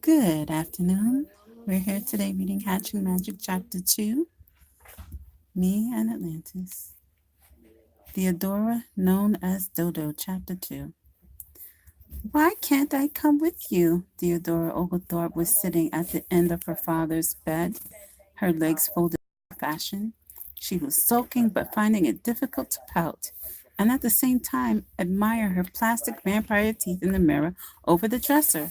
Good afternoon. We're here today reading Hatchin Magic Ch2, Me and Atlantis. Theodora, known as Dodo, Chapter 2. Why can't I come with you? Theodora Oglethorpe was sitting at the end of her father's bed, her legs folded in fashion. She was sulking but finding it difficult to pout, and at the same time admire her plastic vampire teeth in the mirror over the dresser.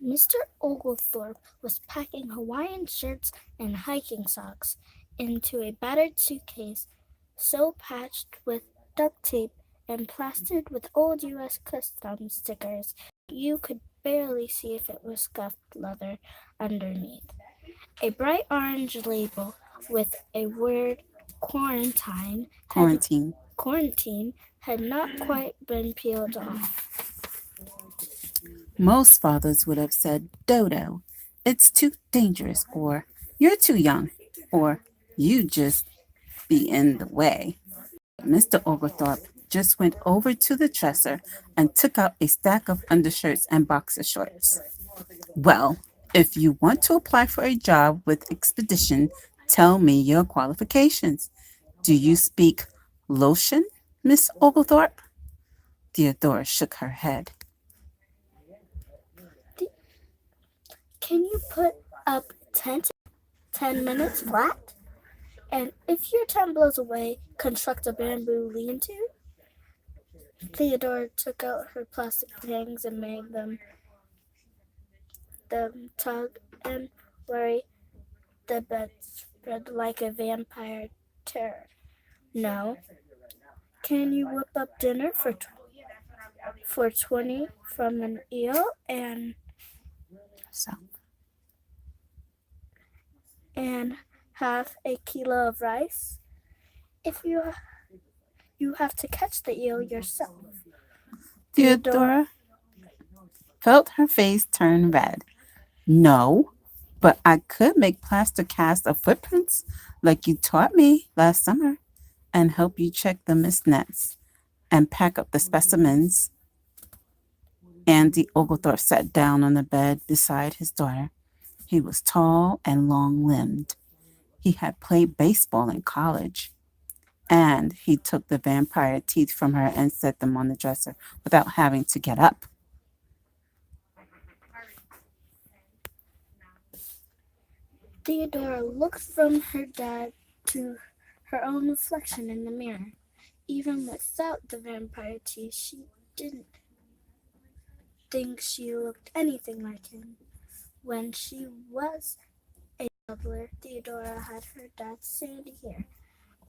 Mr. Oglethorpe was packing Hawaiian shirts and hiking socks into a battered suitcase so patched with duct tape and plastered with old U.S. Customs stickers you could barely see if it was scuffed leather underneath. A bright orange label with a word quarantine had, Quarantine. quarantine had not quite been peeled off. Most fathers would have said, Dodo, it's too dangerous, or you're too young, or you just be in the way. Mr. Oglethorpe just went over to the dresser and took out a stack of undershirts and boxer shorts. Well, if you want to apply for a job with Expedition, tell me your qualifications. Do you speak lotion, Miss Oglethorpe? Theodora shook her head. Can you put up 10 minutes flat? And if your tent blows away, construct a bamboo lean-to? Theodore took out her plastic pangs and made them tug and worry the bedspread like a vampire terror. No. Can you whip up dinner for 20 from an eel So, and half a kilo of rice? If you have to catch the eel yourself. Theodora felt her face turn red. No, but I could make plaster casts of footprints like you taught me last summer and help you check the mist nets and pack up the specimens. Andy Oglethorpe sat down on the bed beside his daughter. He was tall and long limbed. He had played baseball in college. And he took the vampire teeth from her and set them on the dresser without having to get up. Theodora looked from her dad to her own reflection in the mirror. Even without the vampire teeth, she didn't think she looked anything like him. When she was a toddler, Theodora had her dad's sandy hair,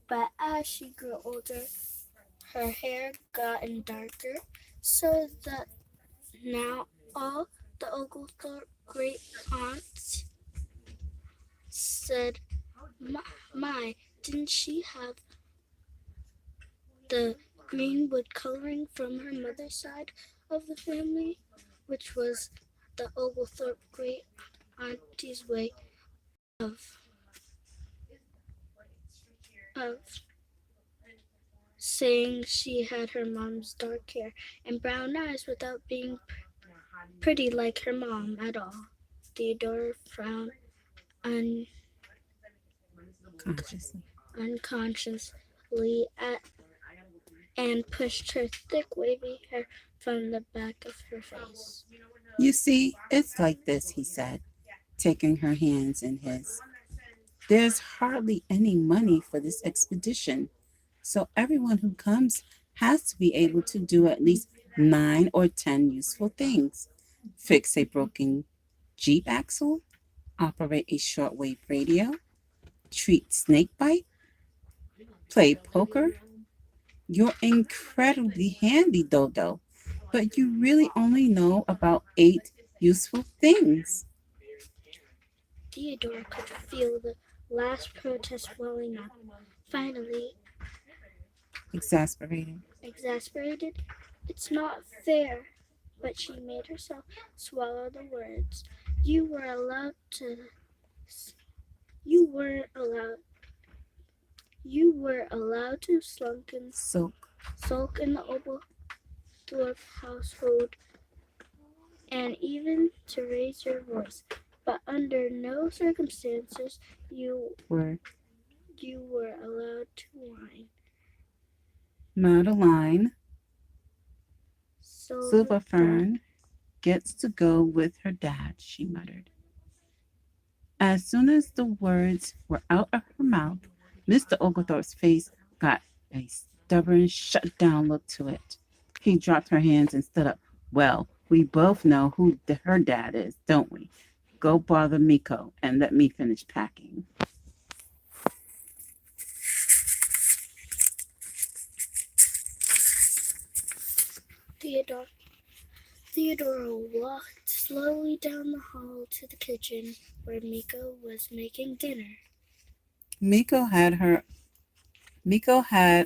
but as she grew older, her hair gotten darker, so that now all the Oglethorpe great aunts said, My, didn't she have the greenwood coloring from her mother's side of the family, which was the Oglethorpe great auntie's way of of saying she had her mom's dark hair and brown eyes without being pretty like her mom at all. Theodora frowned Consciously. unconsciously at and pushed her thick wavy hair from the back of her face. You see, it's like this, he said, taking her hands in his. There's hardly any money for this expedition, so everyone who comes has to be able to do at least 9 or 10 useful things. Fix a broken Jeep axle, operate a shortwave radio, treat snakebite, play poker. You're incredibly handy, Dodo, but you really only know about 8 useful things. Theodora could feel the last protest welling up. Finally, Exasperated. exasperated, it's not fair, but she made herself swallow the words. You were allowed to. You weren't allowed. You were allowed to So, sulk in the Oglethorpe household and even to raise your voice. But under no circumstances Were you were allowed to whine. Madeline Silver Silverfern gets to go with her dad, she muttered. As soon as the words were out of her mouth, Mr. Oglethorpe's face got a stubborn, shut down look to it. He dropped her hands and stood up. Well, we both know who her dad is, don't we? Go bother Miko and let me finish packing. Theodora walked slowly down the hall to the kitchen where Miko was making dinner. Miko had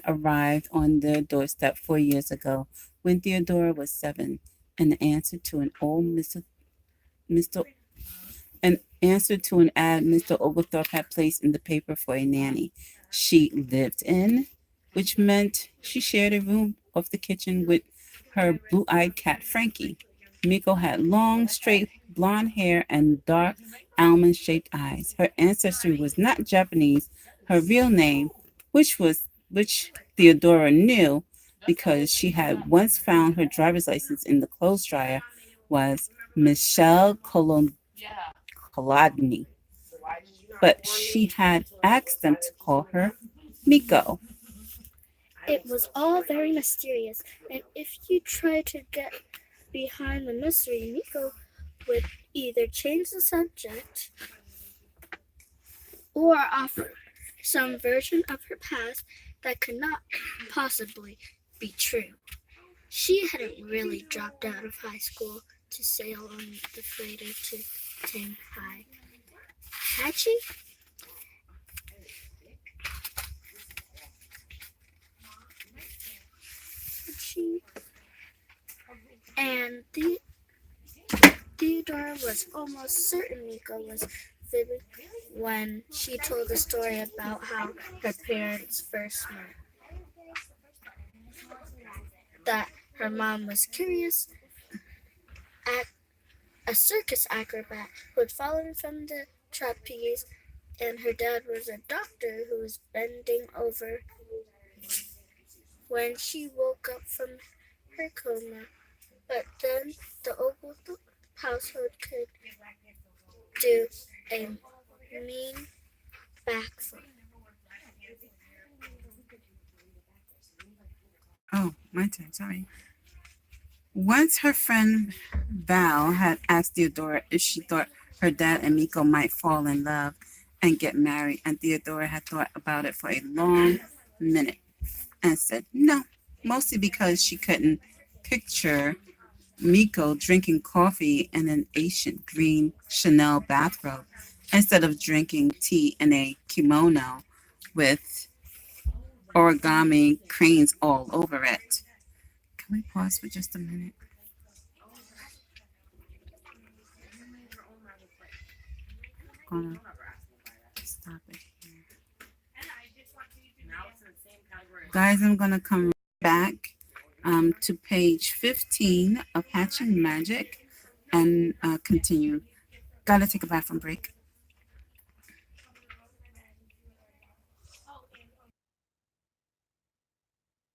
arrived on their doorstep 4 years ago when Theodora was 7, in answer to Mr. an answer to an ad Mr. Oglethorpe had placed in the paper for a nanny she lived in, which meant she shared a room off the kitchen with her blue-eyed cat Frankie. Miko had long, straight blonde hair and dark almond-shaped eyes. Her ancestry was not Japanese. Her real name, which Theodora knew because she had once found her driver's license in the clothes dryer, was Michelle Kolodny. But she had asked them to call her Miko. It was all very mysterious, and if you tried to get behind the mystery, Miko would either change the subject or offer some version of her past that could not possibly be true. She hadn't really dropped out of high school to sail on the freighter to Shanghai, had she? And Theodora was almost certain Miko was fibbing when she told the story about how her parents first met. That her mom was curious, a circus acrobat who had fallen from the trapeze, and her dad was a doctor who was bending over when she woke up from her coma. But then the Oglethorpe household could do a mean backflip. Oh, my turn, sorry. Once her friend Val had asked Theodora if she thought her dad and Miko might fall in love and get married, and Theodora had thought about it for a long minute and said no, mostly because she couldn't picture Miko drinking coffee in an ancient green Chanel bathrobe instead of drinking tea in a kimono with origami cranes all over it. Can we pause for just a minute? I'm gonna stop it here. Guys, I'm gonna come back to page 15 of Hatchin Magic and continue. Gotta take a bathroom break.